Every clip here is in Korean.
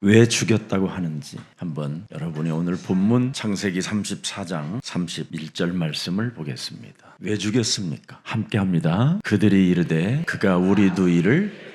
왜 죽였다고 하는지 한번 여러분이 오늘 본문 창세기 34장 31절 말씀을 보겠습니다. 왜 죽였습니까? 함께 합니다. 그들이 이르되 그가 우리 누이를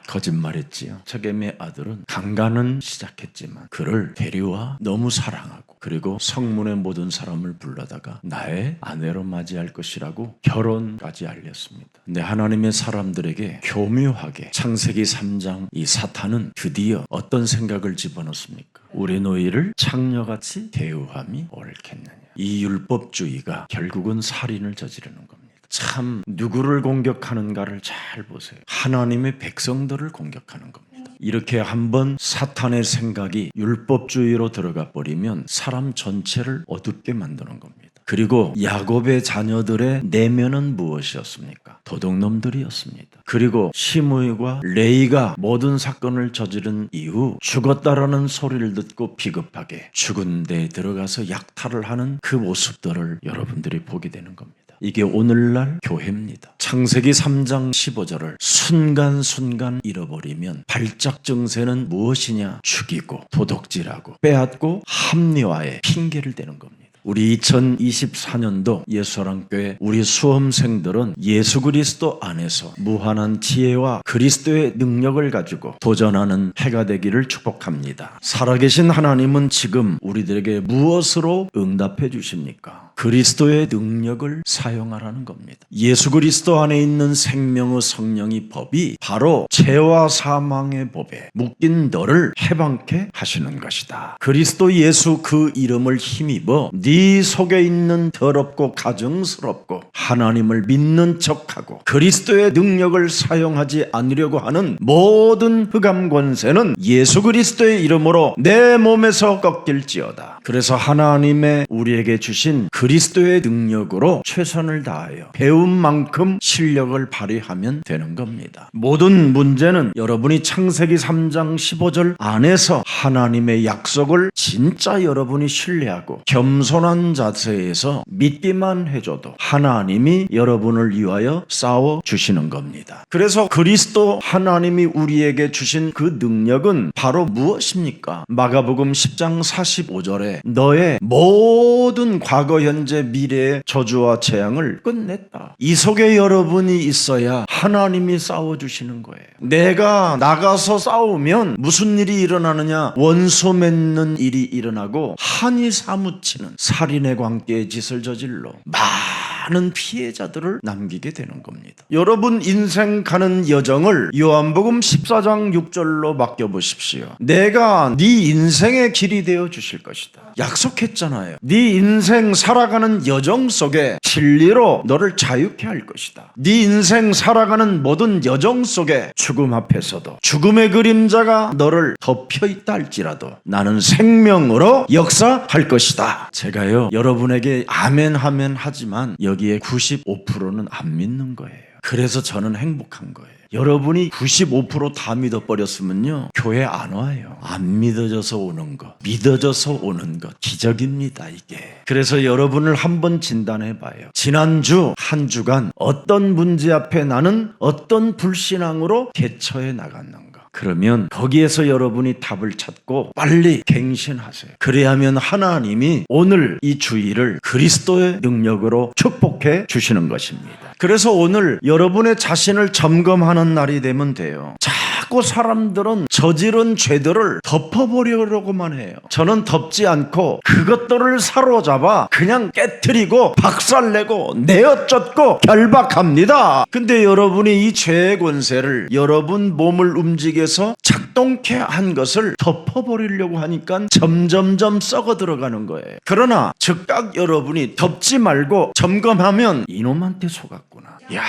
거짓말했지요. 척엠의 아들은 강간은 시작했지만 그를 데려와 너무 사랑하고 그리고 성문의 모든 사람을 불러다가 나의 아내로 맞이할 것이라고 결혼까지 알렸습니다. 근데 하나님의 사람들에게 교묘하게 창세기 3장 이 사탄은 드디어 어떤 생각을 집어넣습니까? 우리 노이를 창녀같이 대우함이 옳겠느냐. 이 율법주의가 결국은 살인을 저지르는 겁니다. 참 누구를 공격하는가를 잘 보세요. 하나님의 백성들을 공격하는 겁니다. 이렇게 한번 사탄의 생각이 율법주의로 들어가 버리면 사람 전체를 어둡게 만드는 겁니다. 그리고 야곱의 자녀들의 내면은 무엇이었습니까? 도둑놈들이었습니다. 그리고 시므이와 레이가 모든 사건을 저지른 이후 죽었다라는 소리를 듣고 비겁하게 죽은 데에 들어가서 약탈을 하는 그 모습들을 여러분들이 보게 되는 겁니다. 이게 오늘날 교회입니다. 창세기 3장 15절을 순간순간 잃어버리면 발작 증세는 무엇이냐? 죽이고 도둑질하고 빼앗고 합리화에 핑계를 대는 겁니다. 우리 2024년도 예수사랑교회 우리 수험생들은 예수 그리스도 안에서 무한한 지혜와 그리스도의 능력을 가지고 도전하는 해가 되기를 축복합니다. 살아계신 하나님은 지금 우리들에게 무엇으로 응답해 주십니까? 그리스도의 능력을 사용하라는 겁니다. 예수 그리스도 안에 있는 생명의 성령의 법이 바로 죄와 사망의 법에 묶인 너를 해방케 하시는 것이다. 그리스도 예수 그 이름을 힘입어 네 속에 있는 더럽고 가증스럽고 하나님을 믿는 척하고 그리스도의 능력을 사용하지 않으려고 하는 모든 흑암 권세는 예수 그리스도의 이름으로 내 몸에서 꺾일지어다. 그래서 하나님의 우리에게 주신 그리스도의 능력으로 최선을 다하여 배운 만큼 실력을 발휘하면 되는 겁니다. 모든 문제는 여러분이 창세기 3장 15절 안에서 하나님의 약속을 진짜 여러분이 신뢰하고 겸손한 자세에서 믿기만 해줘도 하나님이 여러분을 위하여 싸워주시는 겁니다. 그래서 그리스도 하나님이 우리에게 주신 그 능력은 바로 무엇입니까? 마가복음 10장 45절에 너의 모든 과거, 현재, 미래의 저주와 재앙을 끝냈다. 이 속에 여러분이 있어야 하나님이 싸워주시는 거예요. 내가 나가서 싸우면 무슨 일이 일어나느냐? 원수 맺는 일이 일어나고 한이 사무치는 살인의 광기의 짓을 저질러 많은 피해자들을 남기게 되는 겁니다. 여러분 인생 가는 여정을 요한복음 14장 6절로 맡겨보십시오. 내가 네 인생의 길이 되어 주실 것이다. 약속했잖아요. 네 인생 살아가는 여정 속에 진리로 너를 자유케 할 것이다. 네 인생 살아가는 모든 여정 속에 죽음 앞에서도 죽음의 그림자가 너를 덮여 있다 할지라도 나는 생명으로 역사할 것이다. 제가요 여러분에게 아멘 하면 하지만 여기에 95%는 안 믿는 거예요. 그래서 저는 행복한 거예요. 여러분이 95% 다 믿어버렸으면요 교회 안 와요. 안 믿어져서 오는 것, 믿어져서 오는 것 기적입니다 이게. 그래서 여러분을 한번 진단해봐요. 지난주 한 주간 어떤 문제 앞에 나는 어떤 불신앙으로 대처해 나갔는가. 그러면 거기에서 여러분이 답을 찾고 빨리 갱신하세요. 그래야면 하나님이 오늘 이 주일을 그리스도의 능력으로 축복해 주시는 것입니다. 그래서 오늘 여러분의 자신을 점검하는 날이 되면 돼요. 자꾸 사람들은 저지른 죄들을 덮어버리려고만 해요. 저는 덮지 않고 그것들을 사로잡아 그냥 깨트리고 박살내고 내어쫓고 결박합니다. 근데 여러분이 이 죄의 권세를 여러분 몸을 움직여서 작동케 한 것을 덮어버리려고 하니까 점점점 썩어 들어가는 거예요. 그러나 즉각 여러분이 덮지 말고 점검하면 이놈한테 속았구나. 야,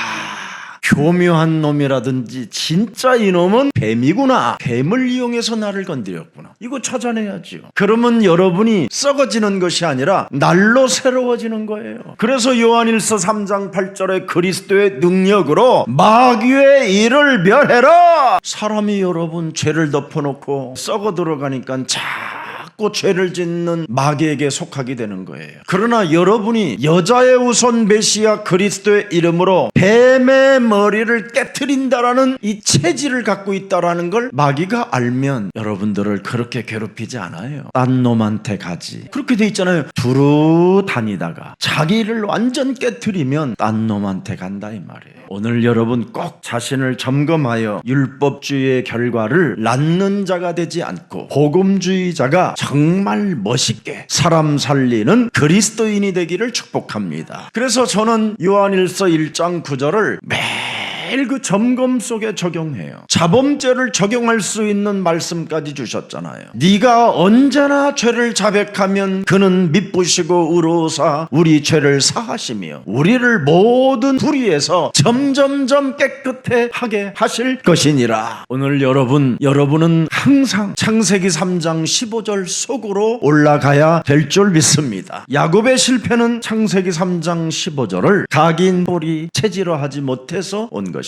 교묘한 놈이라든지 진짜 이놈은 뱀이구나. 뱀을 이용해서 나를 건드렸구나. 이거 찾아내야죠. 그러면 여러분이 썩어지는 것이 아니라 날로 새로워지는 거예요. 그래서 요한일서 3장 8절에 그리스도의 능력으로 마귀의 일을 멸해라. 사람이 여러분 죄를 덮어놓고 썩어 들어가니까 자꾸 자꾸 죄를 짓는 마귀에게 속하게 되는 거예요. 그러나 여러분이 여자의 우선 메시아 그리스도의 이름으로 뱀의 머리를 깨트린다라는 이 체질을 갖고 있다라는 걸 마귀가 알면 여러분들을 그렇게 괴롭히지 않아요. 딴 놈한테 가지. 그렇게 돼 있잖아요. 두루 다니다가 자기를 완전 깨트리면 딴 놈한테 간다 이 말이에요. 오늘 여러분 꼭 자신을 점검하여 율법주의의 결과를 낳는 자가 되지 않고 복음주의자가 정말 멋있게 사람 살리는 그리스도인이 되기를 축복합니다. 그래서 저는 요한일서 1장 9절을 매일 그 점검 속에 적용해요. 자범죄를 적용할 수 있는 말씀까지 주셨잖아요. 네가 언제나 죄를 자백하면 그는 미쁘시고 의로우사 우리 죄를 사하시며 우리를 모든 불의에서 점점점 깨끗해 하게 하실 것이니라. 오늘 여러분은 항상 창세기 3장 15절 속으로 올라가야 될 줄 믿습니다. 야곱의 실패는 창세기 3장 15절을 각인 뿌리 체질화하지 못해서 온 것입니다.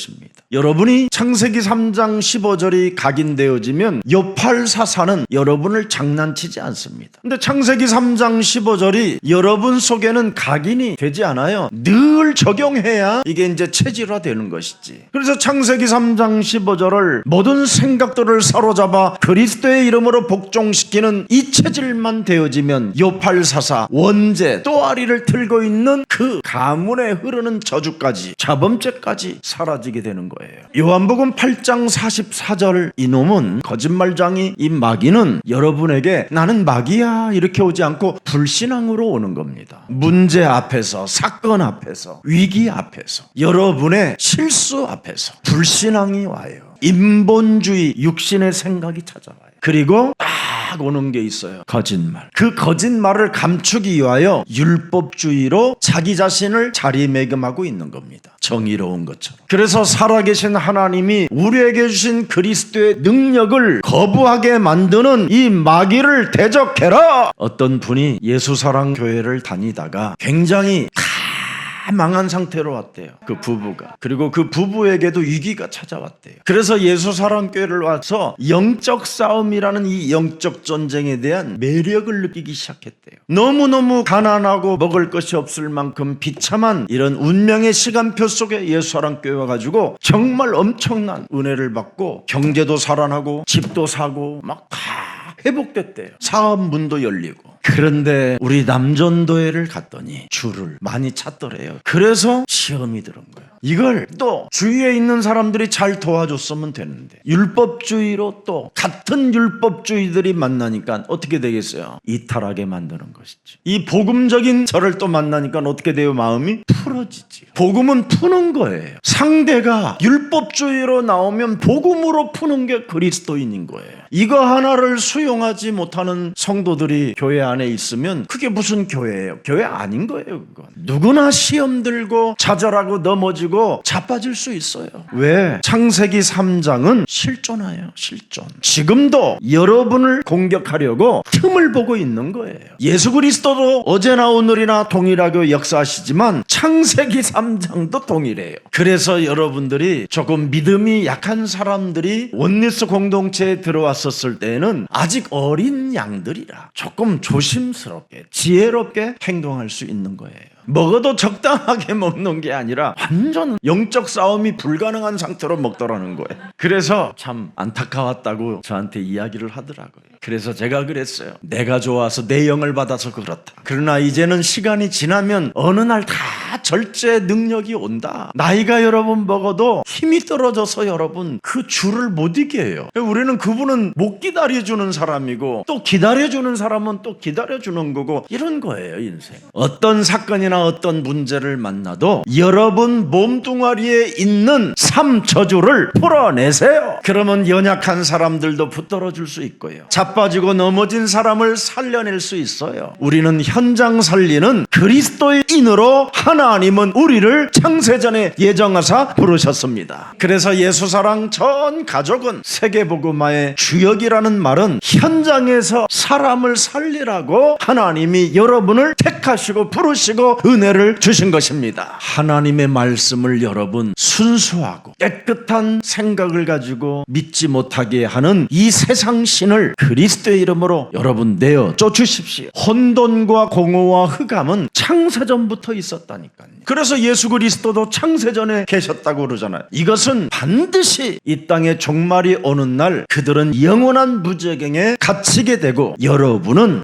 여러분이 창세기 3장 15절이 각인되어지면 요팔사사는 여러분을 장난치지 않습니다. 근데 창세기 3장 15절이 여러분 속에는 각인이 되지 않아요. 늘 적용해야 이게 이제 체질화되는 것이지. 그래서 창세기 3장 15절을 모든 생각들을 사로잡아 그리스도의 이름으로 복종시키는 이 체질만 되어지면 요팔사사 원죄 또아리를 틀고 있는 그 가문에 흐르는 저주까지 자범죄까지 사라지게 되는 거예요. 요한복음 8장 44절 이놈은 거짓말장이 이 마귀는 여러분에게 나는 마귀야 이렇게 오지 않고 불신앙으로 오는 겁니다. 문제 앞에서 사건 앞에서 위기 앞에서 여러분의 실수 앞에서 불신앙이 와요. 인본주의 육신의 생각이 찾아와요. 그리고 딱 오는 게 있어요. 거짓말. 그 거짓말을 감추기 위하여 율법주의로 자기 자신을 자리매김하고 있는 겁니다. 정의로운 것처럼. 그래서 살아계신 하나님이 우리에게 주신 그리스도의 능력을 거부하게 만드는 이 마귀를 대적해라. 어떤 분이 예수사랑교회를 다니다가 굉장히 망한 상태로 왔대요. 그 부부가. 그리고 그 부부에게도 위기가 찾아왔대요. 그래서 예수사랑교회를 와서 영적 싸움이라는 이 영적 전쟁에 대한 매력을 느끼기 시작했대요. 너무너무 가난하고 먹을 것이 없을 만큼 비참한 이런 운명의 시간표 속에 예수사랑교회 와가지고 정말 엄청난 은혜를 받고 경제도 살아나고 집도 사고 막 다 회복됐대요. 사업 문도 열리고. 그런데 우리 남전도회를 갔더니 줄을 많이 찾더래요. 그래서 시험이 들은 거예요. 이걸 또 주위에 있는 사람들이 잘 도와줬으면 되는데 율법주의로 또 같은 율법주의들이 만나니까 어떻게 되겠어요? 이탈하게 만드는 것이지. 이 복음적인 저를 또 만나니까 어떻게 돼요? 마음이 풀어지지. 복음은 푸는 거예요. 상대가 율법주의로 나오면 복음으로 푸는 게 그리스도인인 거예요. 이거 하나를 수용하지 못하는 성도들이 교회 안에 있으면 그게 무슨 교회예요? 교회 아닌 거예요. 그건. 누구나 시험 들고 좌절하고 넘어지고 자빠질 수 있어요. 왜? 창세기 3장은 실존하여 실존. 지금도 여러분을 공격하려고 틈을 보고 있는 거예요. 예수 그리스도도 어제나 오늘이나 동일하게 역사하시지만 창세기 3장도 동일해요. 그래서 여러분들이 조금 믿음이 약한 사람들이 원리스 공동체에 들어왔었을 때는 아직 어린 양들이라 조금 조심스럽게 지혜롭게 행동할 수 있는 거예요. 먹어도 적당하게 먹는 게 아니라 완전 영적 싸움이 불가능한 상태로 먹더라는 거예요. 그래서 참 안타까웠다고 저한테 이야기를 하더라고요. 그래서 제가 그랬어요. 내가 좋아서 내 영을 받아서 그렇다. 그러나 이제는 시간이 지나면 어느 날 다 절제 능력이 온다. 나이가 여러분 먹어도 힘이 떨어져서 여러분 그 줄을 못 이겨요. 우리는 그분은 못 기다려주는 사람이고 또 기다려주는 사람은 또 기다려주는 거고 이런 거예요 인생. 어떤 사건이나 어떤 문제를 만나도 여러분 몸뚱아리에 있는 삶 저주를 풀어내세요. 그러면 연약한 사람들도 붙들어 줄 수 있고요. 자빠지고 넘어진 사람을 살려낼 수 있어요. 우리는 현장 살리는 그리스도인으로 하나님은 우리를 창세전에 예정하사 부르셨습니다. 그래서 예수사랑 전 가족은 세계복음화의 주역이라는 말은 현장에서 사람을 살리라고 하나님이 여러분을 택하시고 부르시고 은혜를 주신 것입니다. 하나님의 말씀을 여러분 순수하고 깨끗한 생각을 가지고 믿지 못하게 하는 이 세상 신을 그리스도의 이름으로 여러분 내어 쫓으십시오. 혼돈과 공허와 흑암은 창세전부터 있었다니까요. 그래서 예수 그리스도도 창세전에 계셨다고 그러잖아요. 이것은 반드시 이 땅의 종말이 오는 날 그들은 영원한 무저갱에 갇히게 되고, 여러분은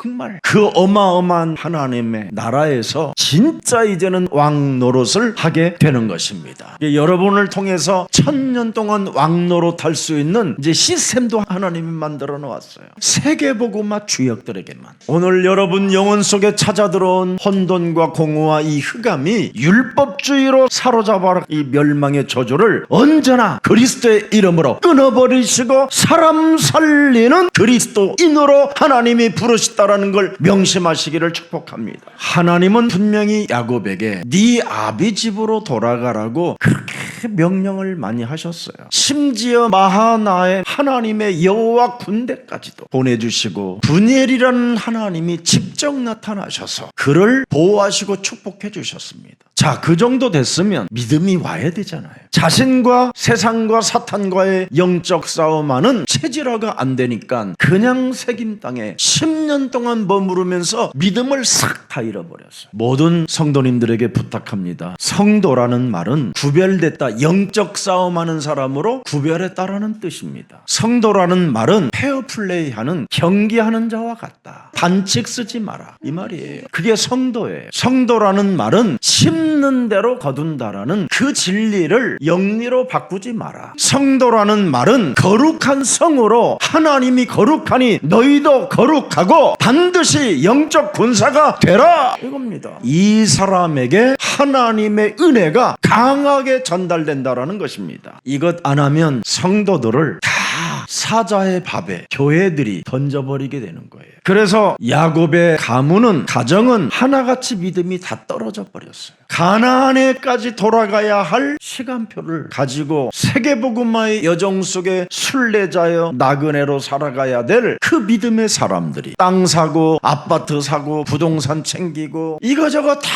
정말 그 어마어마한 하나님의 나라에서 진짜 이제는 왕 노릇을 하게 되는 것입니다. 여러분을 통해서 1000년 동안 왕 노릇할 수 있는 이제 시스템도 하나님이 만들어 놓았어요. 세계복음화 주역들에게만. 오늘 여러분 영혼 속에 찾아 들어온 혼돈과 공허와 이 흑암이 율법주의로 사로잡아 이 멸망의 저주를 언제나 그리스도의 이름으로 끊어버리시고 사람 살리는 그리스도인으로 하나님이 부르시다라는 걸 명심하시기를 축복합니다. 하나님은 분명히 야곱에게 네 아비 집으로 돌아가라고 그렇게 명령을 많이 하셨어요. 심지어 마하나의 하나님의 여호와 군대까지도 보내주시고 분엘이라는 하나님이 직접 나타나셔서 그를 보호하시고 축복해 주셨습니다. 자, 그 정도 됐으면 믿음이 와야 되잖아요. 자신과 세상과 사탄과의 영적 싸움하는 체질화가 안 되니까 그냥 새김 땅에 10년 동안 머무르면서 믿음을 싹 다 잃어버렸어요. 모든 성도님들에게 부탁합니다. 성도라는 말은 구별됐다, 영적 싸움하는 사람으로 구별했다라는 뜻입니다. 성도라는 말은 페어플레이하는, 경기하는 자와 같다. 반칙 쓰지 마라, 이 말이에요. 그게 성도예요. 성도라는 말은 심는 대로 거둔다라는 그 진리를 영리로 바꾸지 마라. 성도라는 말은 거룩한 성으로 하나님이 거룩하니 너희도 거룩하고 반드시 영적 군사가 되라, 이겁니다. 이 사람에게 하나님의 은혜가 강하게 전달된다라는 것입니다. 이것 안 하면 성도들을 다 사자의 밥에 교회들이 던져버리게 되는 거예요. 그래서 야곱의 가문은, 가정은 하나같이 믿음이 다 떨어져 버렸어요. 가나안에까지 돌아가야 할 시간표를 가지고 세계복음화의 여정 속에 순례자여 나그네로 살아가야 될 그 믿음의 사람들이 땅 사고 아파트 사고 부동산 챙기고 이거저거 다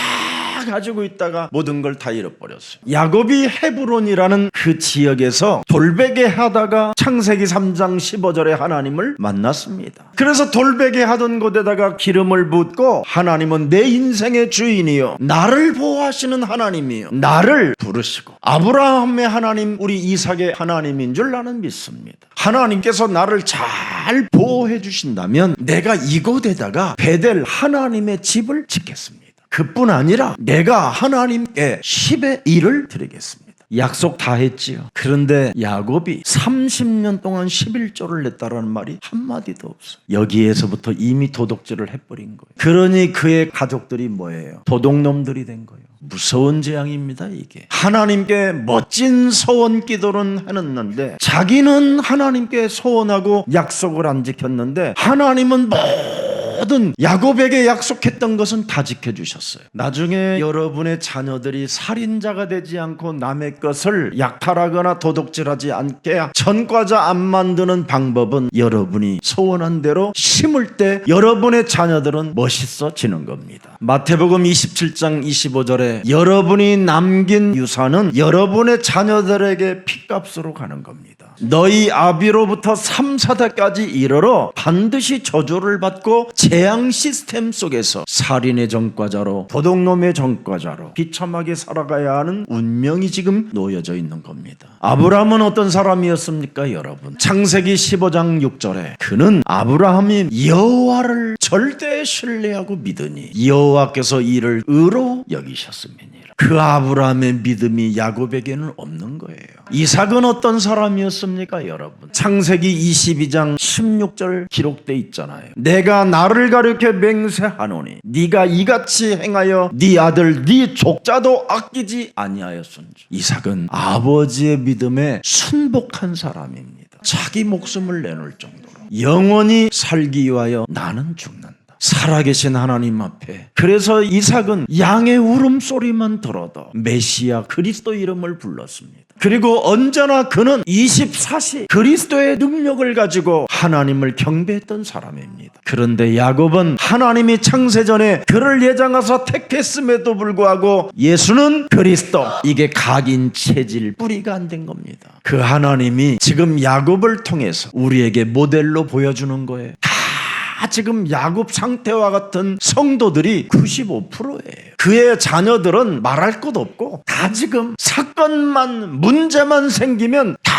가지고 있다가 모든 걸 다 잃어버렸어요. 야곱이 헤브론이라는 그 지역에서 돌베개 하다가 창세기 3장 15절에 하나님을 만났습니다. 그래서 돌베개 하던 곳에다가 기름을 붓고 하나님은 내 인생의 주인이요 나를 보호하시는 하나님이요 나를 부르시고 아브라함의 하나님, 우리 이삭의 하나님인 줄 나는 믿습니다. 하나님께서 나를 잘 보호해 주신다면 내가 이곳에다가 베델 하나님의 집을 짓겠습니다. 그뿐 아니라 내가 하나님께 10의 1을 드리겠습니다. 약속 다 했지요. 그런데 야곱이 30년 동안 11조를 냈다라는 말이 한마디도 없어요. 여기에서부터 이미 도둑질을 해버린 거예요. 그러니 그의 가족들이 뭐예요? 도둑놈들이 된 거예요. 무서운 재앙입니다. 이게 하나님께 멋진 소원 기도는 해놨는데 자기는 하나님께 소원하고 약속을 안 지켰는데 하나님은 모든 야곱에게 약속했던 것은 다 지켜주셨어요. 나중에 여러분의 자녀들이 살인자가 되지 않고 남의 것을 약탈하거나 도둑질하지 않게 전과자 안 만드는 방법은 여러분이 소원한 대로 심을 때 여러분의 자녀들은 멋있어지는 겁니다. 마태복음 27장 25절에 여러분이 남긴 유산은 여러분의 자녀들에게 핏값으로 가는 겁니다. 너희 아비로부터 3, 4대까지 이르러 반드시 저주를 받고 재앙 시스템 속에서 살인의 전과자로 도둑놈의 전과자로 비참하게 살아가야 하는 운명이 지금 놓여져 있는 겁니다. 아브라함은 어떤 사람이었습니까, 여러분? 창세기 15장 6절에 그는 아브라함이 여호와를 절대 신뢰하고 믿으니 여호와께서 이를 의로 여기셨음이니라. 그 아브라함의 믿음이 야곱에게는 없는 거예요. 이삭은 어떤 사람이었습니까, 여러분? 창세기 22장 16절 기록돼 있잖아요. 내가 나를 가리켜 맹세하노니 네가 이같이 행하여 네 아들 네 족자도 아끼지 아니하였은지. 이삭은 아버지의 믿음에 순복한 사람입니다. 자기 목숨을 내놓을 정도로 영원히 살기 위하여 나는 죽는다. 살아계신 하나님 앞에. 그래서 이삭은 양의 울음소리만 들어도 메시아 그리스도 이름을 불렀습니다. 그리고 언제나 그는 24시 그리스도의 능력을 가지고 하나님을 경배했던 사람입니다. 그런데 야곱은 하나님이 창세전에 그를 예정하사 택했음에도 불구하고 예수는 그리스도, 이게 각인 체질 뿌리가 안 된 겁니다. 그 하나님이 지금 야곱을 통해서 우리에게 모델로 보여주는 거예요. 다 지금 야곱 상태와 같은 성도들이 95%예요. 그의 자녀들은 말할 것 없고 다 지금 사건만 문제만 생기면 다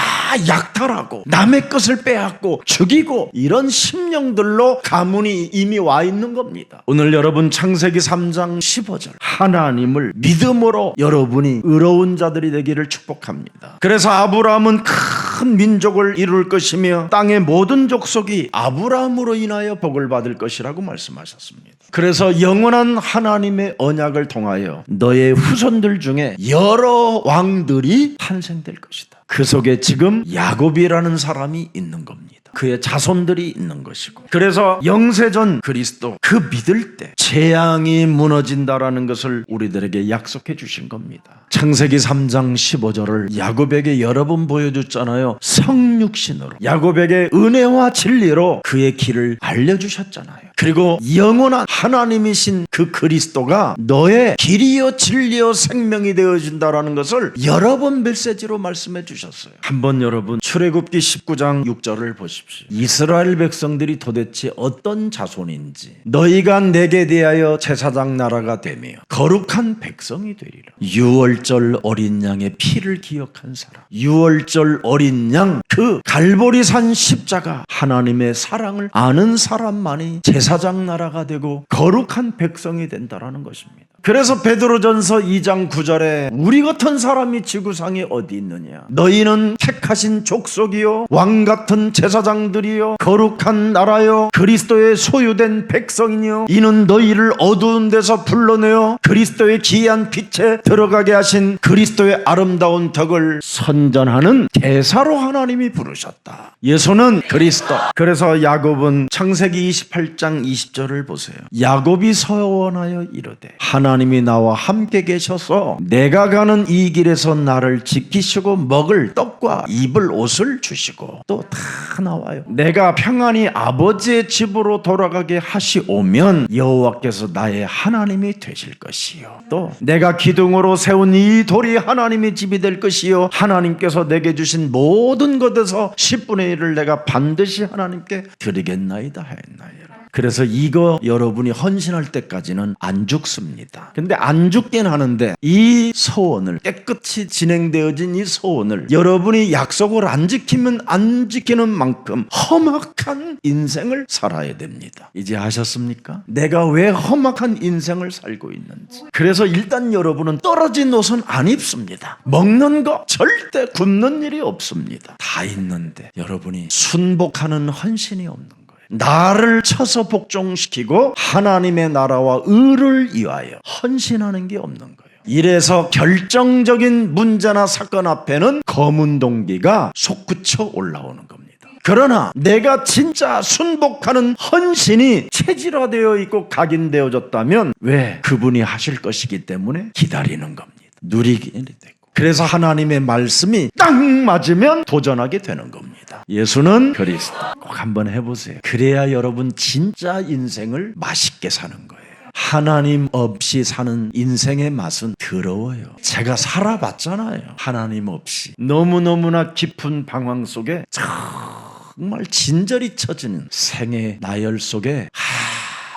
약탈하고 남의 것을 빼앗고 죽이고 이런 심령들로 가문이 이미 와 있는 겁니다. 오늘 여러분 창세기 3장 15절 하나님을 믿음으로 여러분이 의로운 자들이 되기를 축복합니다. 그래서 아브라함은 큰 민족을 이룰 것이며 땅의 모든 족속이 아브라함으로 인하여 복을 받을 것이라고 말씀하셨습니다. 그래서 영원한 하나님의 언약을 통하여 너의 후손들 중에 여러 왕들이 탄생될 것이다. 그 속에 지금 야곱이라는 사람이 있는 겁니다. 그의 자손들이 있는 것이고, 그래서 영세전 그리스도 그 믿을 때 재앙이 무너진다라는 것을 우리들에게 약속해 주신 겁니다. 창세기 3장 15절을 야곱에게 여러 번 보여줬잖아요. 성육신으로 야곱에게 은혜와 진리로 그의 길을 알려주셨잖아요. 그리고 영원한 하나님이신 그 그리스도가 너의 길이요 진리요 생명이 되어진다라는 것을 여러 번 메시지로 말씀해 주셨어요. 한번 여러분 출애굽기 19장 6절을 보십시오. 이스라엘 백성들이 도대체 어떤 자손인지, 너희가 내게 대하여 제사장 나라가 되며 거룩한 백성이 되리라. 유월절 어린 양의 피를 기억한 사람, 유월절 어린 양 그 갈보리산 십자가 하나님의 사랑을 아는 사람만이 제사장 나라가 되고 거룩한 백성이 된다라는 것입니다. 그래서 베드로전서 2장 9절에 우리 같은 사람이 지구상에 어디 있느냐, 너희는 택하신 족속이요 왕 같은 제사장들이요 거룩한 나라요 그리스도의 소유된 백성이요 이는 너희를 어두운 데서 불러내어 그리스도의 기이한 빛에 들어가게 하신 그리스도의 아름다운 덕을 선전하는 대사로 하나님이 부르셨다. 예수는 그리스도. 그래서 야곱은 창세기 28장 20절을 보세요. 야곱이 서원하여 이르되 하나님이 나와 함께 계셔서 내가 가는 이 길에서 나를 지키시고 먹을 떡과 입을 옷을 주시고, 또 다 나와요. 내가 평안히 아버지의 집으로 돌아가게 하시오면 여호와께서 나의 하나님이 되실 것이요, 또 내가 기둥으로 세운 이 돌이 하나님의 집이 될 것이요 하나님께서 내게 주신 모든 것에서 10분의 1을 내가 반드시 하나님께 드리겠나이다 하였나이다. 그래서 이거 여러분이 헌신할 때까지는 안 죽습니다. 근데 안 죽긴 하는데 이 소원을, 깨끗이 진행되어진 이 소원을 여러분이 약속을 안 지키면 안 지키는 만큼 험악한 인생을 살아야 됩니다. 이제 아셨습니까? 내가 왜 험악한 인생을 살고 있는지. 그래서 일단 여러분은 떨어진 옷은 안 입습니다. 먹는 거 절대 굶는 일이 없습니다. 다 있는데 여러분이 순복하는 헌신이 없는 거예요. 나를 쳐서 복종시키고 하나님의 나라와 의를 위하여 헌신하는 게 없는 거예요. 이래서 결정적인 문제나 사건 앞에는 검은 동기가 솟구쳐 올라오는 겁니다. 그러나 내가 진짜 순복하는 헌신이 체질화되어 있고 각인되어졌다면 왜? 그분이 하실 것이기 때문에 기다리는 겁니다. 누리게 되고. 그래서 하나님의 말씀이 딱 맞으면 도전하게 되는 겁니다. 예수는 그리스도. 꼭 한번 해보세요. 그래야 여러분 진짜 인생을 맛있게 사는 거예요. 하나님 없이 사는 인생의 맛은 더러워요. 제가 살아봤잖아요. 하나님 없이 너무너무나 깊은 방황 속에 정말 진저리 처지는 생의 나열 속에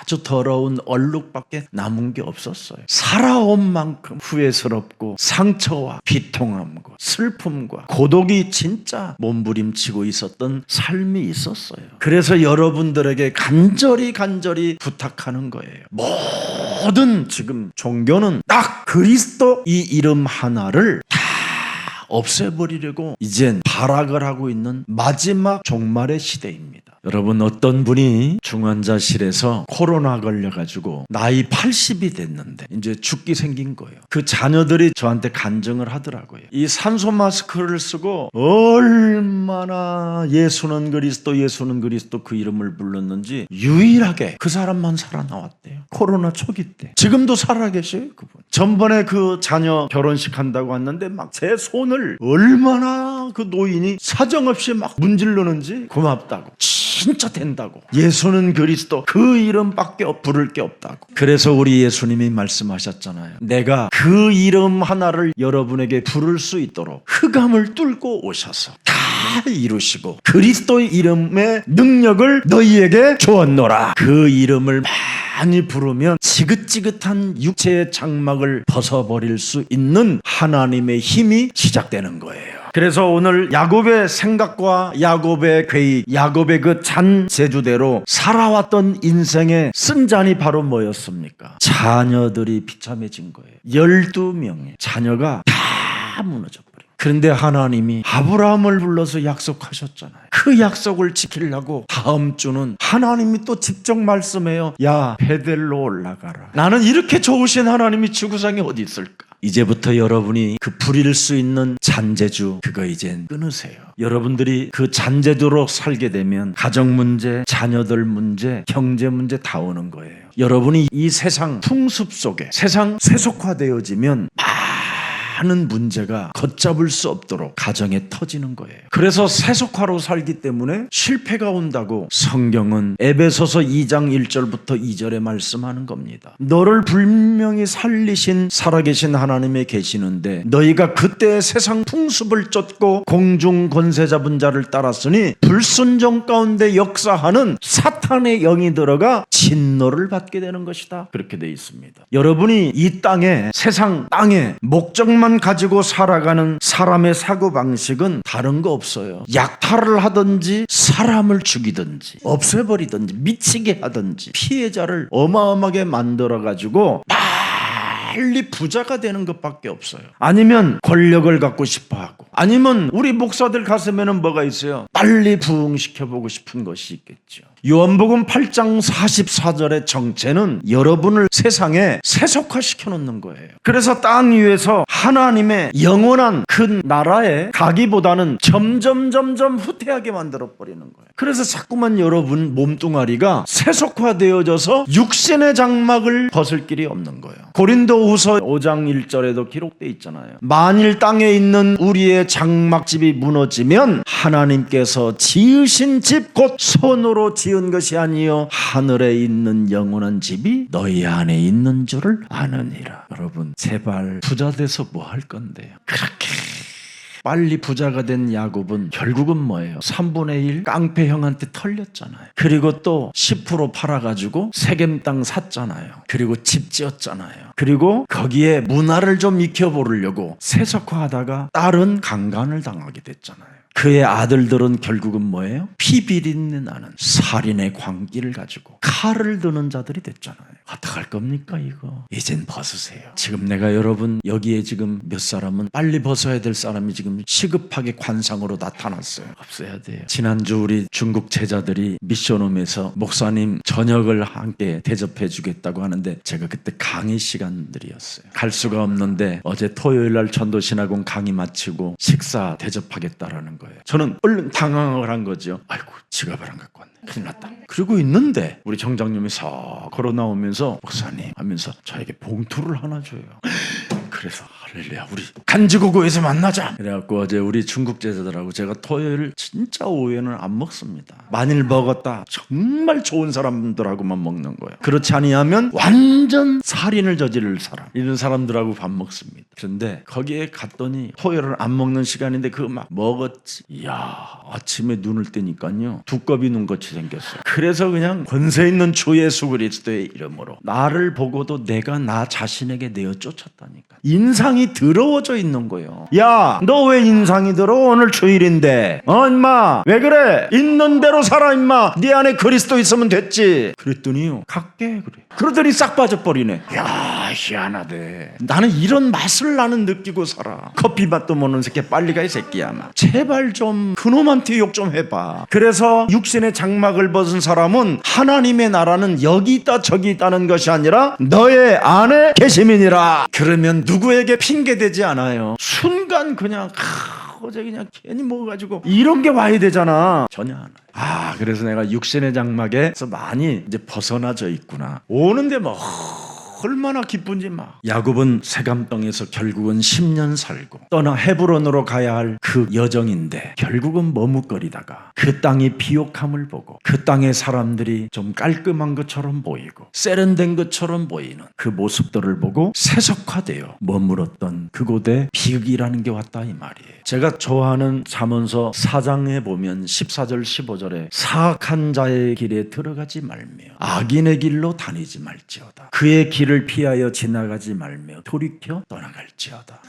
아주 더러운 얼룩밖에 남은 게 없었어요. 살아온 만큼 후회스럽고 상처와 비통함과 슬픔과 고독이 진짜 몸부림치고 있었던 삶이 있었어요. 그래서 여러분들에게 간절히 부탁하는 거예요. 모든 지금 종교는 딱 그리스도 이 이름 하나를 다 없애버리려고 이젠 발악을 하고 있는 마지막 종말의 시대입니다. 여러분, 어떤 분이 중환자실에서 코로나 걸려가지고 나이 80이 됐는데 이제 죽기 생긴 거예요. 그 자녀들이 저한테 간증을 하더라고요. 이 산소 마스크를 쓰고 얼마나 예수는 그리스도 그 이름을 불렀는지 유일하게 그 사람만 살아나왔대요. 코로나 초기 때. 지금도 살아계셔요, 그분. 전번에 그 자녀 결혼식 한다고 왔는데 막 제 손을 얼마나 그 노인이 사정없이 막 문지르는지 고맙다고 진짜 된다고. 예수는 그리스도, 그 이름밖에 부를 게 없다고. 그래서 우리 예수님이 말씀하셨잖아요. 내가 그 이름 하나를 여러분에게 부를 수 있도록 흑암을 뚫고 오셔서 다 이루시고 그리스도의 이름의 능력을 너희에게 주었노라. 그 이름을 많이 부르면 지긋지긋한 육체의 장막을 벗어버릴 수 있는 하나님의 힘이 시작되는 거예요. 그래서 오늘 야곱의 생각과 야곱의 계획, 야곱의 그 잔 제주대로 살아왔던 인생의 쓴잔이 바로 뭐였습니까? 자녀들이 비참해진 거예요. 12명의 자녀가 다 무너져 버려요. 그런데 하나님이 아브라함을 불러서 약속하셨잖아요. 그 약속을 지키려고 다음 주는 하나님이 또 직접 말씀해요. 야, 베델로 올라가라. 나는 이렇게 좋으신 하나님이 지구상에 어디 있을까? 이제부터 여러분이 그 부릴 수 있는 잔재주, 그거 이젠 끊으세요. 여러분들이 그 잔재주로 살게 되면 가정 문제, 자녀들 문제, 경제 문제 다 오는 거예요. 여러분이 이 세상 풍습 속에 세상 세속화되어지면 많은 문제가 걷잡을 수 없도록 가정에 터지는 거예요. 그래서 세속화로 살기 때문에 실패가 온다고 성경은 에베소서 2장 1절부터 2절에 말씀하는 겁니다. 너를 분명히 살리신 살아계신 하나님에 계시는데 너희가 그때 세상 풍습을 쫓고 공중 권세 잡은 자를 따랐으니 불순종 가운데 역사하는 사탄의 영이 들어가 진노를 받게 되는 것이다. 그렇게 되어 있습니다. 여러분이 이 땅에 세상 땅에 목적만 가지고 살아가는 사람의 사고방식은 다른 거 없어요. 약탈을 하든지 사람을 죽이든지 없애버리든지 미치게 하든지 피해자를 어마어마하게 만들어가지고 빨리 부자가 되는 것밖에 없어요. 아니면 권력을 갖고 싶어하고, 아니면 우리 목사들 가슴에는 뭐가 있어요? 빨리 부흥시켜보고 싶은 것이 있겠죠. 요한복음 8장 44절의 정체는 여러분을 세상에 세속화시켜 놓는 거예요. 그래서 땅 위에서 하나님의 영원한 그 나라에 가기보다는 점점 후퇴하게 만들어 버리는 거예요. 그래서 자꾸만 여러분 몸뚱아리가 세속화되어져서 육신의 장막을 벗을 길이 없는 거예요. 고린도후서 5장 1절에도 기록되어 있잖아요. 만일 땅에 있는 우리의 장막집이 무너지면 하나님께서 지으신 집 곧 손으로 지은 것이 아니요 하늘에 있는 영원한 집이 너희 안에 있는 줄을 아느니라. 여러분 제발 부자 돼서 뭐 할 건데요? 그렇게 빨리 부자가 된 야곱은 결국은 뭐예요? 3분의 1 깡패 형한테 털렸잖아요. 그리고 또 10% 팔아가지고 세겜 땅 샀잖아요. 그리고 집 지었잖아요. 그리고 거기에 문화를 좀 익혀보려고 세속화하다가 딸은 강간을 당하게 됐잖아요. 그의 아들들은 결국은 뭐예요? 피비린내 나는 살인의 광기를 가지고 칼을 드는 자들이 됐잖아요. 어떡할 겁니까 이거? 이젠 벗으세요. 지금 내가 여러분 여기에 지금 몇 사람은 빨리 벗어야 될 사람이 지금 시급하게 관상으로 나타났어요. 없어야 돼요. 지난주 우리 중국 제자들이 미션홈에서 목사님 저녁을 함께 대접해 주겠다고 하는데 제가 그때 강의 시간들이었어요. 갈 수가 없는데 어제 토요일날 전도신학원 강의 마치고 식사 대접하겠다라는 거예요. 저는 얼른 당황을 한 거죠. 아이고 지갑을 안 갖고 왔네. 큰일 났다. 그러고 있는데 우리 정장님이 서 걸어 나오면서 목사님 하면서 저에게 봉투를 하나 줘요. 그래서 할렐루야 우리 간지고고에서 만나자. 그래갖고 어제 우리 중국 제자들하고 제가 토요일 진짜 오후에는 안 먹습니다. 만일 먹었다 정말 좋은 사람들하고만 먹는 거예요. 그렇지 아니하면 완전 살인을 저지를 사람 이런 사람들하고 밥 먹습니다. 그런데 거기에 갔더니 토요일은 안 먹는 시간인데 그거 막 먹었지. 이야 아침에 눈을 뜨니까요 두꺼비 눈같이 생겼어요. 그래서 그냥 권세 있는 주 예수 그리스도의 이름으로 나를 보고도 내가 나 자신에게 내어 쫓았다니까. 인상이 더러워져 있는 거예요. 야, 너 왜 인상이 더러워? 오늘 주일인데. 임마 왜 그래? 있는 대로 살아 임마. 네 안에 그리스도 있으면 됐지. 그랬더니요 갈게 그래. 그러더니 싹 빠져버리네. 야 희한하대. 나는 이런 맛을 나는 느끼고 살아. 커피 맛도 모르는 새끼 빨리 가 이 새끼야. 막. 제발 좀 그놈한테 욕 좀 해봐. 그래서 육신의 장막을 벗은 사람은 하나님의 나라는 여기 있다 저기 있다는 것이 아니라 너의 안에 계심이니라. 그러면 누구에게 핑계대지 않아요. 순간 그냥 어제 그냥 괜히 먹어가지고 이런 게 와야 되잖아. 전혀 안 와요. 그래서 내가 육신의 장막에서 많이 이제 벗어나져 있구나. 오는데 뭐 얼마나 기쁜지 막. 야곱은 세감 땅에서 결국은 10년 살고 떠나 헤브론으로 가야 할 그 여정인데 결국은 머뭇거리다가 그 땅이 비옥함을 보고 그 땅의 사람들이 좀 깔끔한 것처럼 보이고 세련된 것처럼 보이는 그 모습들을 보고 세속화되어 머물었던 그곳에 비극이라는 게 왔다 이 말이에요. 제가 좋아하는 잠언서 4장에 보면 14절 15절에 사악한 자의 길에 들어가지 말며 악인의 길로 다니지 말지어다. 그의 길을 피하여 지나가지 말며 돌이켜 떠나갈지어다.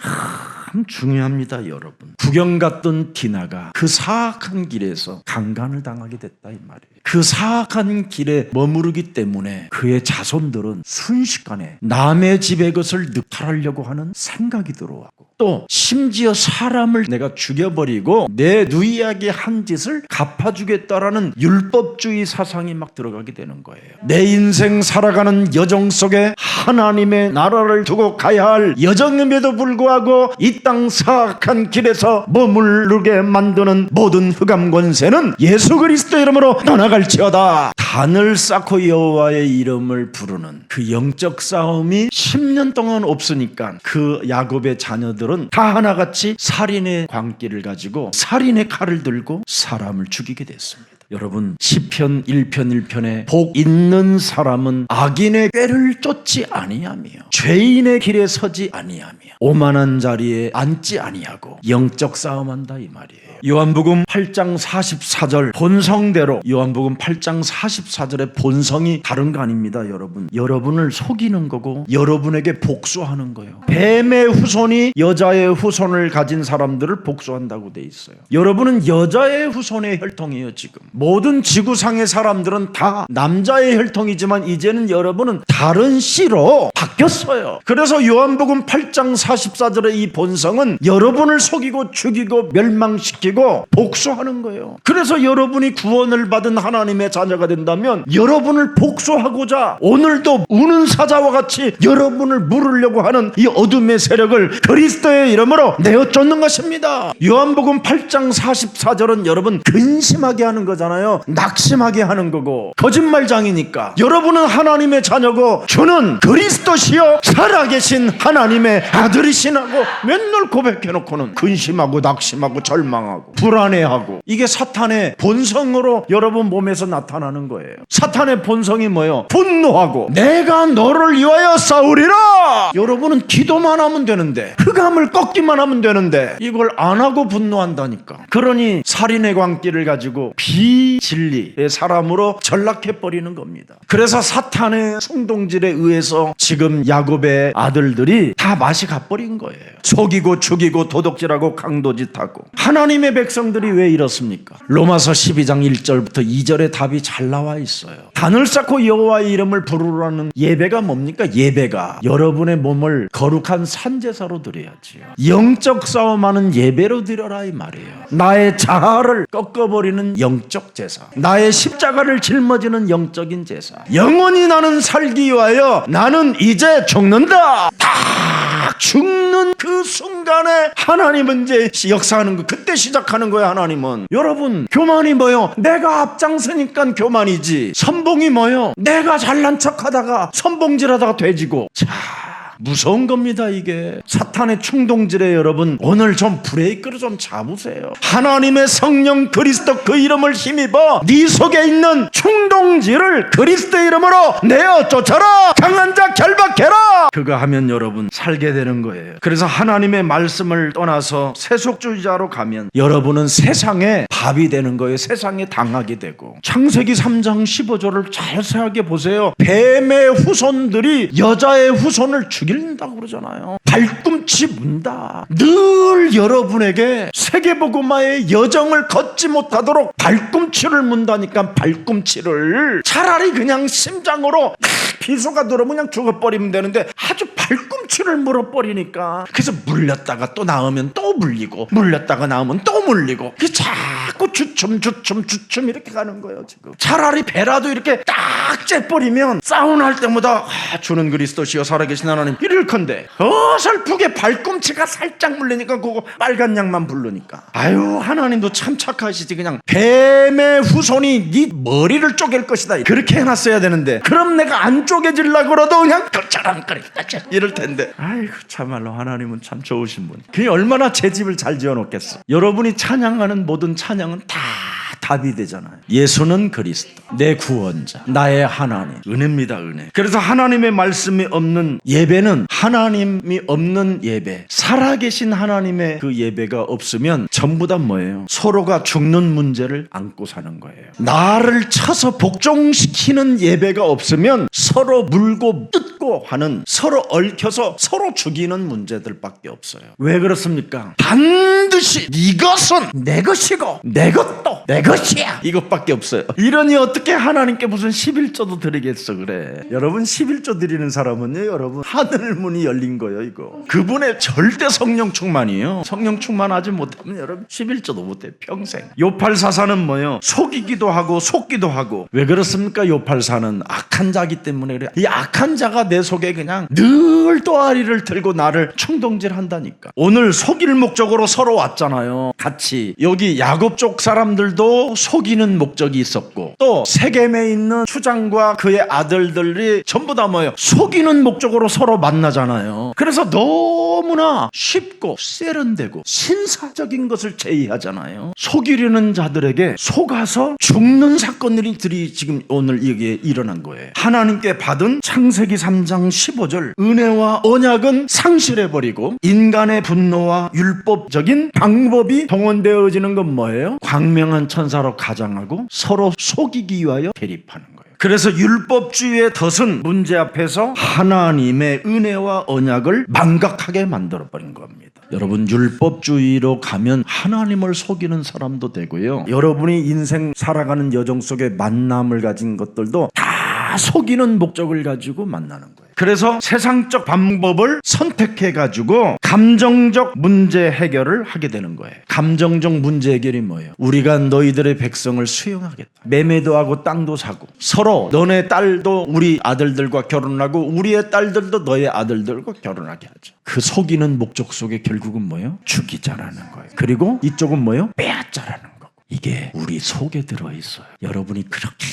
참 중요합니다 여러분. 구경 갔던 디나가 그 사악한 길에서 강간을 당하게 됐다 이 말이에요. 그 사악한 길에 머무르기 때문에 그의 자손들은 순식간에 남의 집의 것을 늑탈하려고 하는 생각이 들어왔고 또 심지어 사람을 내가 죽여버리고 내 누이에게 한 짓을 갚아주겠다라는 율법주의 사상이 막 들어가게 되는 거예요. 내 인생 살아가는 여정 속에 하나님의 나라를 두고 가야 할 여정임에도 불구하고 이 땅 사악한 길에서 머무르게 만드는 모든 흑암 권세는 예수 그리스도 이름으로 떠나갈지어다. 단을 쌓고 여호와의 이름을 부르는 그 영적 싸움이 10년 동안 없으니까 그 야곱의 자녀들은 다 하나같이 살인의 광기를 가지고 살인의 칼을 들고 사람을 죽이게 됐습니다. 여러분 시편 1편 1편에 복 있는 사람은 악인의 꾀를 쫓지 아니하며 죄인의 길에 서지 아니하며 오만한 자리에 앉지 아니하고 영적 싸움한다 이 말이에요. 요한복음 8장 44절 본성대로 요한복음 8장 44절의 본성이 다른 거 아닙니다 여러분. 여러분을 속이는 거고 여러분에게 복수하는 거예요. 뱀의 후손이 여자의 후손을 가진 사람들을 복수한다고 돼 있어요. 여러분은 여자의 후손의 혈통이에요. 지금 모든 지구상의 사람들은 다 남자의 혈통이지만 이제는 여러분은 다른 씨로 바뀌었어요. 그래서 요한복음 8장 44절의 이 본성은 여러분을 속이고 죽이고 멸망시키고 복수하는 거예요. 그래서 여러분이 구원을 받은 하나님의 자녀가 된다면 여러분을 복수하고자 오늘도 우는 사자와 같이 여러분을 물으려고 하는 이 어둠의 세력을 그리스도의 이름으로 내어 쫓는 것입니다. 요한복음 8장 44절은 여러분 근심하게 하는 거잖아요. 낙심하게 하는 거고 거짓말장이니까. 여러분은 하나님의 자녀고 주는 그리스도시요 살아계신 하나님의 아들이시라고 맨날 고백해놓고는 근심하고 낙심하고 절망하고 불안해하고 이게 사탄의 본성으로 여러분 몸에서 나타나는 거예요. 사탄의 본성이 뭐예요? 분노하고 내가 너를 위하여 싸우리라. 여러분은 기도만 하면 되는데 흑암을 꺾기만 하면 되는데 이걸 안 하고 분노한다니까. 그러니 살인의 광기를 가지고 비진리의 사람으로 전락해버리는 겁니다. 그래서 사탄의 충동질에 의해서 지금 야곱의 아들들이 다 맛이 가버린 거예요. 속이고 죽이고 도둑질하고 강도짓하고. 하나님의 백성들이 왜 이렇습니까? 로마서 12장 1절부터 2절에 답이 잘 나와 있어요. 단을 쌓고 여호와의 이름을 부르라는 예배가 뭡니까? 예배가 여러분의 몸을 거룩한 산제사로 드려야지요. 영적 싸움하는 예배로 드려라 이 말이에요. 나의 자아를 꺾어버리는 영적 제사, 나의 십자가를 짊어지는 영적인 제사. 영원히 나는 살기 위하여 나는 이제 죽는다. 딱 죽는 그 순간에 하나님은 이제 역사하는 거 그때 시작하는 거야. 하나님은 여러분 교만이 뭐요? 내가 앞장서니까 교만이지. 선봉이 뭐요? 내가 잘난 척하다가 선봉질하다가 돼지고. 자 무서운 겁니다. 이게 사탄의 충동질에 여러분 오늘 좀 브레이크를 좀 잡으세요. 하나님의 성령 그리스도 그 이름을 힘입어 네 속에 있는 충동질을 그리스도 이름으로 내어 쫓아라. 강한 자 결박해라. 그거 하면 여러분 살게 되는 거예요. 그래서 하나님의 말씀을 떠나서 세속주의자로 가면 여러분은 세상에 밥이 되는 거예요. 세상에 당하게 되고. 창세기 3장 15절을 자세하게 보세요. 뱀의 후손들이 여자의 후손을 죽인다고 그러잖아요. 발꿈치 문다. 늘 여러분에게 세계복음화의 여정을 걷지 못하도록 발꿈치를 문다니까. 발꿈치를 차라리 그냥 심장으로 비수가 들어오면 그냥 죽어버리면 되는데 아주 발꿈치 수치를 물어버리니까 그래서 물렸다가 또 나오면 또 물리고 물렸다가 나오면 또 물리고 그 자꾸 주춤 이렇게 가는 거예요. 지금 차라리 배라도 이렇게 딱 째버리면 싸움할 때마다 주는 그리스도시여 살아계신 하나님 이럴컨대 어설프게 발꿈치가 살짝 물리니까 그거 빨간 양만 부르니까 아유 하나님도 참 착하시지. 그냥 뱀의 후손이 네 머리를 쪼갤 것이다 그렇게 해놨어야 되는데 그럼 내가 안 쪼개질라 그러도 그냥 그처럼거리다 이럴 텐데 아이고 참말로 하나님은 참 좋으신 분. 그게 얼마나 제 집을 잘 지어놓겠어. 여러분이 찬양하는 모든 찬양은 다 답이 되잖아요. 예수는 그리스도 내 구원자 나의 하나님 은혜입니다. 은혜. 그래서 하나님의 말씀이 없는 예배는 하나님이 없는 예배 살아계신 하나님의 그 예배가 없으면 전부 다 뭐예요? 서로가 죽는 문제를 안고 사는 거예요. 나를 쳐서 복종시키는 예배가 없으면 서로 물고 뜯고 하는 서로 얽혀서 서로 죽이는 문제들밖에 없어요. 왜 그렇습니까? 반드시 이것은 내 것이고 내 것도 내 것이야 이것밖에 없어요. 이러니 어떻게 하나님께 무슨 11조도 드리겠어. 그래 여러분 11조 드리는 사람은요 여러분 하늘 문이 열린 거예요. 이거 그분의 절대 성령 충만이에요. 성령 충만하지 못하면 여러분 11조도 못해 평생. 요팔사사는 뭐예요? 속이기도 하고 속기도 하고. 왜 그렇습니까? 요팔사는 악한 자기 때문에 그래. 이 악한 자가 내 속에 그냥 늘 또아리를 들고 나를 충동질 한다니까. 오늘 속일 목적으로 서로 왔잖아요. 같이 여기 야곱 쪽 사람들도 속이는 목적이 있었고 또 세겜에 있는 추장과 그의 아들들이 전부 다 뭐예요? 속이는 목적으로 서로 만나잖아요. 그래서 너무나 쉽고 세련되고 신사적인 것을 제의하잖아요. 속이려는 자들에게 속아서 죽는 사건들이 지금 오늘 여기에 일어난 거예요. 하나님께 받은 창세기 3장 15절 은혜와 언약은 상실해버리고 인간의 분노와 율법적인 방법이 동원되어지는 건 뭐예요? 광명한 천사로 가장하고 서로 속이기 위하여 대립하는 거예요. 그래서 율법주의의 덫은 문제 앞에서 하나님의 은혜와 언약을 망각하게 만들어버린 겁니다. 여러분 율법주의로 가면 하나님을 속이는 사람도 되고요. 여러분이 인생 살아가는 여정 속에 만남을 가진 것들도 다 속이는 목적을 가지고 만나는 거예요. 그래서 세상적 방법을 선택해가지고 감정적 문제 해결을 하게 되는 거예요. 감정적 문제 해결이 뭐예요? 우리가 너희들의 백성을 수용하겠다. 매매도 하고 땅도 사고 서로 너네 딸도 우리 아들들과 결혼하고 우리의 딸들도 너의 아들들과 결혼하게 하죠. 그 속이는 목적 속에 결국은 뭐예요? 죽이자라는 거예요. 그리고 이쪽은 뭐예요? 빼앗자라는 거고. 이게 우리 속에 들어있어요. 여러분이 그렇게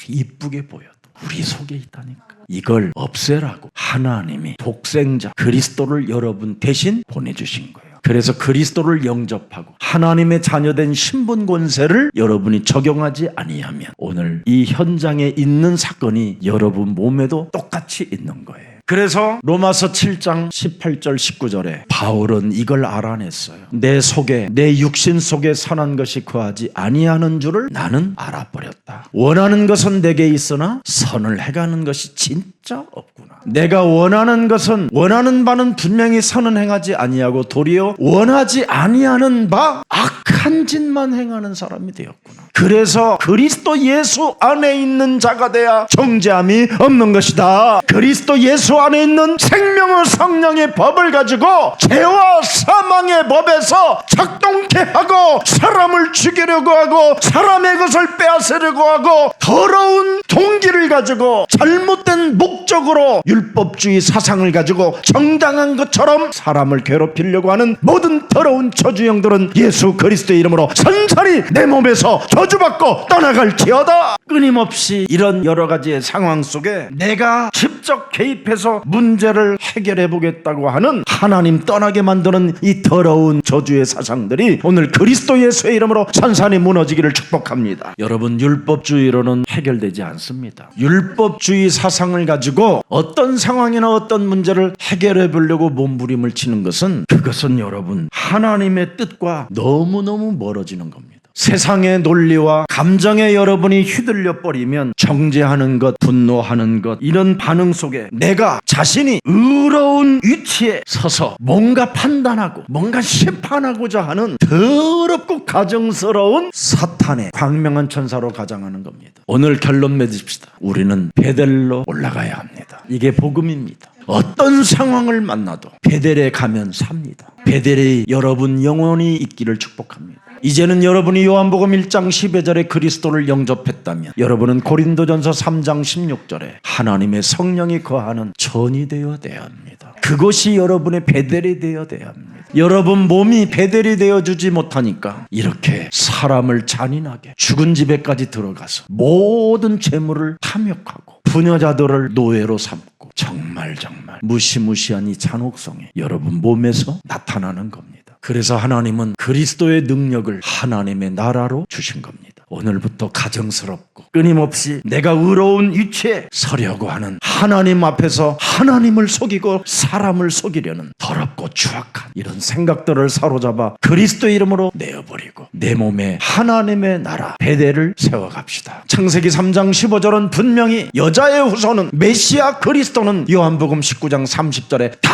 이쁘게 보여도 우리 속에 있다니까. 이걸 없애라고 하나님이 독생자 그리스도를 여러분 대신 보내주신 거예요. 그래서 그리스도를 영접하고 하나님의 자녀된 신분 권세를 여러분이 적용하지 아니하면 오늘 이 현장에 있는 사건이 여러분 몸에도 똑같이 있는 거예요. 그래서 로마서 7장 18절 19절에 바울은 이걸 알아냈어요. 내 속에 내 육신 속에 선한 것이 거하지 아니하는 줄을 나는 알아버렸다. 원하는 것은 내게 있으나 선을 행하는 것이 진짜 없구나. 내가 원하는 것은 원하는 바는 분명히 선은 행하지 아니하고 도리어 원하지 아니하는 바 악한 짓만 행하는 사람이 되었구나. 그래서 그리스도 예수 안에 있는 자가 돼야 정죄함이 없는 것이다. 그리스도 예수 안에 있는 생명의 성령의 법을 가지고 죄와 사망의 법에서 작동케 하고 사람을 죽이려고 하고 사람의 것을 빼앗으려고 하고 더러운 동기를 가지고 잘못된 목적으로 율법주의 사상을 가지고 정당한 것처럼 사람을 괴롭히려고 하는 모든 더러운 저주형들은 예수 그리스도의 이름으로 선선히 내 몸에서 저주받고 떠나갈지어다. 끊임없이 이런 여러 가지의 상황 속에 내가 직접 개입해서 문제를 해결해 보겠다고 하는 하나님 떠나게 만드는 이 더러운 저주의 사상들이 오늘 그리스도 예수의 이름으로 산산이 무너지기를 축복합니다. 여러분 율법주의로는 해결되지 않습니다. 율법주의 사상을 가지고 어떤 상황이나 어떤 문제를 해결해 보려고 몸부림을 치는 것은 그것은 여러분 하나님의 뜻과 너무너무 멀어지는 겁니다. 세상의 논리와 감정에 여러분이 휘둘려 버리면 정죄하는 것, 분노하는 것 이런 반응 속에 내가 자신이 의로운 위치에 서서 뭔가 판단하고 뭔가 심판하고자 하는 더럽고 가증스러운 사탄의 광명한 천사로 가장하는 겁니다. 오늘 결론 맺읍시다. 우리는 베델로 올라가야 합니다. 이게 복음입니다. 어떤 상황을 만나도 베델에 가면 삽니다. 베델에 여러분 영원히 있기를 축복합니다. 이제는 여러분이 요한복음 1장 12절에 그리스도를 영접했다면 여러분은 고린도전서 3장 16절에 하나님의 성령이 거하는 전이 되어야 합니다. 그것이 여러분의 베델이 되어야 합니다. 여러분 몸이 베델이 되어주지 못하니까 이렇게 사람을 잔인하게 죽은 집에까지 들어가서 모든 재물을 탐욕하고 부녀자들을 노예로 삼고 정말 무시무시한 이 잔혹성이 여러분 몸에서 나타나는 겁니다. 그래서 하나님은 그리스도의 능력을 하나님의 나라로 주신 겁니다. 오늘부터 가정스럽고 끊임없이 내가 의로운 위치에 서려고 하는 하나님 앞에서 하나님을 속이고 사람을 속이려는 더럽고 추악한 이런 생각들을 사로잡아 그리스도의 이름으로 내어버리고 내 몸에 하나님의 나라 베델을 세워갑시다. 창세기 3장 15절은 분명히 여자의 후손은 메시아 그리스도는 요한복음 19장 30절에 다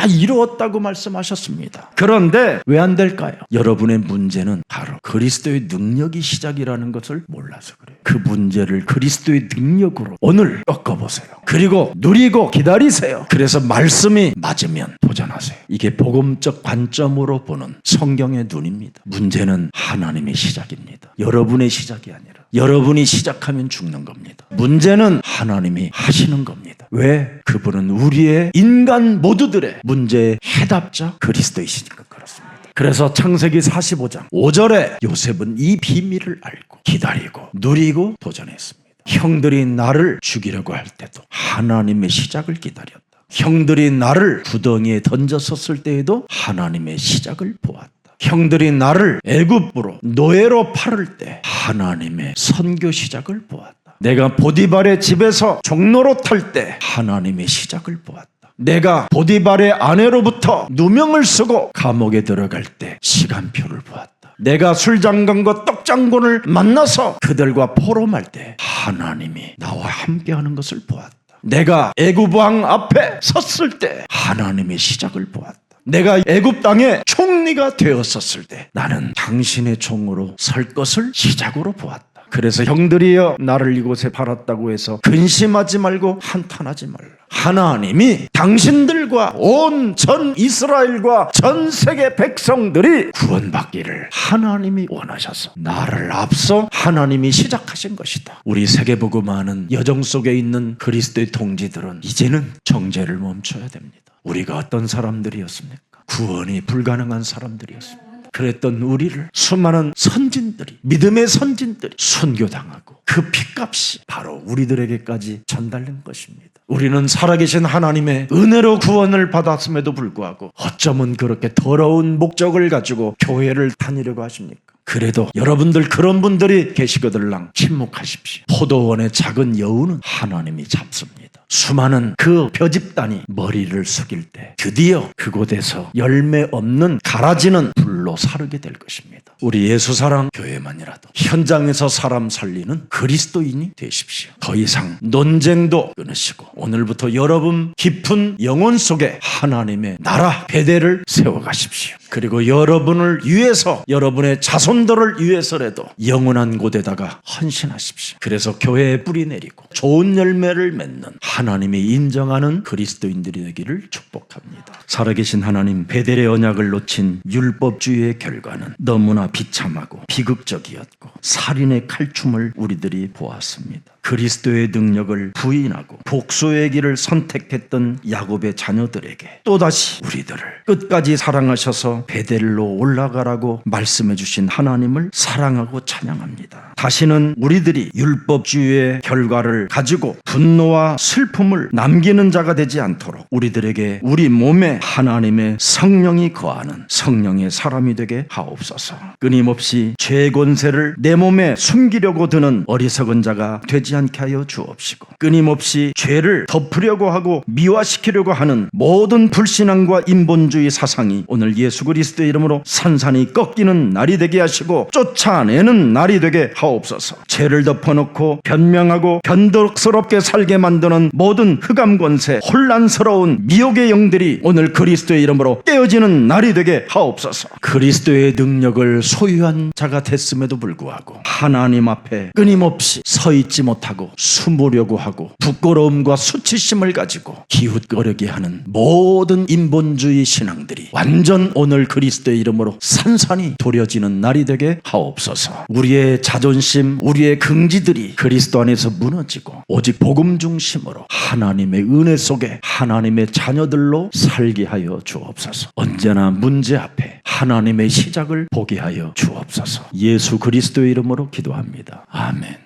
이루었다고 말씀하셨습니다. 그런데 왜 안 될까요? 여러분의 문제는 바로 그리스도의 능력이 시작이라는 것을 몰라서 그래요. 그 문제를 그리스도의 능력으로 오늘 꺾어보세요. 그리고 누리고 기다리세요. 그래서 말씀이 맞으면 도전하세요. 이게 복음적 관점으로 보는 성경의 눈입니다. 문제는 하나님의 시작입니다. 여러분의 시작이 아니라 여러분이 시작하면 죽는 겁니다. 문제는 하나님이 하시는 겁니다. 왜? 그분은 우리의 인간 모두들의 문제의 해답자 그리스도이시니까 그렇습니다. 그래서 창세기 45장 5절에 요셉은 이 비밀을 알고 기다리고 누리고 도전했습니다. 형들이 나를 죽이려고 할 때도 하나님의 시작을 기다렸다. 형들이 나를 구덩이에 던졌었을 때에도 하나님의 시작을 보았다. 형들이 나를 애굽으로 노예로 팔을 때 하나님의 선교 시작을 보았다. 내가 보디발의 집에서 종로로 탈 때 하나님의 시작을 보았다. 내가 보디발의 아내로부터 누명을 쓰고 감옥에 들어갈 때 시간표를 보았다. 내가 술장관과 떡장군을 만나서 그들과 포럼할 때 하나님이 나와 함께하는 것을 보았다. 내가 애굽 왕 앞에 섰을 때 하나님의 시작을 보았다. 내가 애굽 땅의 총리가 되었었을 때 나는 당신의 종으로 설 것을 시작으로 보았다. 그래서 형들이여 나를 이곳에 팔았다고 해서 근심하지 말고 한탄하지 말라. 하나님이 당신들과 온 전 이스라엘과 전 세계 백성들이 구원받기를 하나님이 원하셔서 나를 앞서 하나님이 시작하신 것이다. 우리 세계복음화하는 여정 속에 있는 그리스도의 동지들은 이제는 정죄를 멈춰야 됩니다. 우리가 어떤 사람들이었습니까? 구원이 불가능한 사람들이었습니다. 그랬던 우리를 수많은 선진들이, 믿음의 선진들이 순교당하고 그 핏값이 바로 우리들에게까지 전달된 것입니다. 우리는 살아계신 하나님의 은혜로 구원을 받았음에도 불구하고 어쩌면 그렇게 더러운 목적을 가지고 교회를 다니려고 하십니까? 그래도 여러분들 그런 분들이 계시거들랑 침묵하십시오. 포도원의 작은 여우는 하나님이 잡습니다. 수많은 그 벼집단이 머리를 숙일 때 드디어 그곳에서 열매 없는 가라지는 불로 사르게 될 것입니다. 우리 예수사랑 교회만이라도 현장에서 사람 살리는 그리스도인이 되십시오. 더 이상 논쟁도 끊으시고 오늘부터 여러분 깊은 영혼 속에 하나님의 나라 베델을 세워가십시오. 그리고 여러분을 위해서 여러분의 자손들을 위해서라도 영원한 곳에다가 헌신하십시오. 그래서 교회에 뿌리 내리고 좋은 열매를 맺는 하나님이 인정하는 그리스도인들이 되기를 축복합니다. 살아계신 하나님, 베델의 언약을 놓친 율법주의의 결과는 너무나 비참하고 비극적이었고 살인의 칼춤을 우리들이 보았습니다. 그리스도의 능력을 부인하고 복수의 길을 선택했던 야곱의 자녀들에게 또다시 우리들을 끝까지 사랑하셔서 베델로 올라가라고 말씀해 주신 하나님을 사랑하고 찬양합니다. 다시는 우리들이 율법주의의 결과를 가지고 분노와 슬픔을 남기는 자가 되지 않도록 우리들에게 우리 몸에 하나님의 성령이 거하는 성령의 사람이 되게 하옵소서. 끊임없이 죄의 권세를 내 몸에 숨기려고 드는 어리석은 자가 되지 않게 하여 주옵시고 끊임없이 죄를 덮으려고 하고 미화시키려고 하는 모든 불신앙과 인본주의 사상이 오늘 예수 그리스도의 이름으로 산산이 꺾이는 날이 되게 하시고 쫓아내는 날이 되게 하옵소서. 죄를 덮어놓고 변명하고 변덕스럽게 살게 만드는 모든 흑암 권세, 혼란스러운 미혹의 영들이 오늘 그리스도의 이름으로 깨어지는 날이 되게 하옵소서. 그리스도의 능력을 소유한 자가 됐음에도 불구하고 하나님 앞에 끊임없이 서 있지 못하고 숨으려고 하고 부끄러움과 수치심을 가지고 기웃거리게 하는 모든 인본주의 신앙들이 완전 오늘 그리스도의 이름으로 산산이 도려지는 날이 되게 하옵소서. 우리의 자존심, 우리의 긍지들이 그리스도 안에서 무너지고 오직 복음 중심으로 하나님의 은혜 속에 하나님의 자녀들로 살게 하여 주옵소서. 언제나 문제 앞에 하나님의 시작을 보게 하여 주옵소서. 예수 그리스도의 이름으로 기도합니다. 아멘.